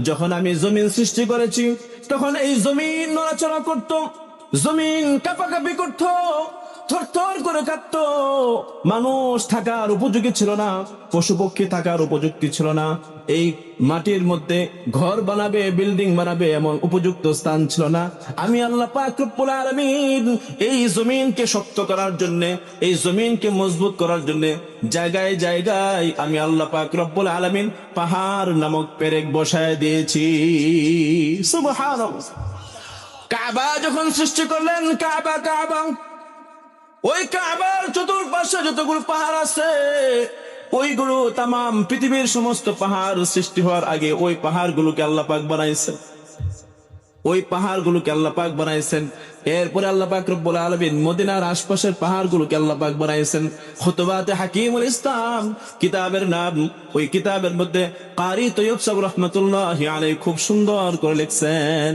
যখন আমি জমিন সৃষ্টি করেছি তখন এই জমিন নড়াচড়া করত, জমিন কাঁপাকাঁপি করত, থরথর করে কাঁপতো। মানুষ থাকার উপযোগী ছিল না, পশু পক্ষী থাকার উপযুক্তি ছিল না। এই মাটির মধ্যে ঘর বানাবে, বিল্ডিং বানাবে এমন উপযুক্ত স্থান ছিল না। আমি আল্লাহ পাক রব্বুল আলামিন এই জমিনকে শক্ত করার জন্য, এই জমিনকে মজবুত করার জন্য জায়গায় জায়গায় আমি আল্লাহ পাক রব্বুল আলামিন পাহাড় নামক পেরেক বসায় দিয়েছি। সুবহানাল্লাহ। কাবা যখন সৃষ্টি করলেন, কাবা ওই কাবার চতুর্পাশে যতগুলো পাহাড় আছে, ওইগুলো তাম পৃথিবীর সমস্ত পাহাড় সৃষ্টি হওয়ার আগে ওই পাহাড়গুলোকে আল্লাহ পাক বানাইছেন, ওই পাহাড়গুলোকে আল্লাহ পাক বানাইছেন। এরপরে আল্লাহ পাক রব্বুল আলামিন মদিনার আশপাশের পাহাড়গুলোকে আল্লাহ পাক বানাইছেন। খুতবাতে হাকিমুল ইসলাম কিতাবের নাম, ওই কিতাবের মধ্যে কারি তৈয়ব সাহেব রহমাতুল্লাহি আলাইহি খুব সুন্দর করে লিখছেন।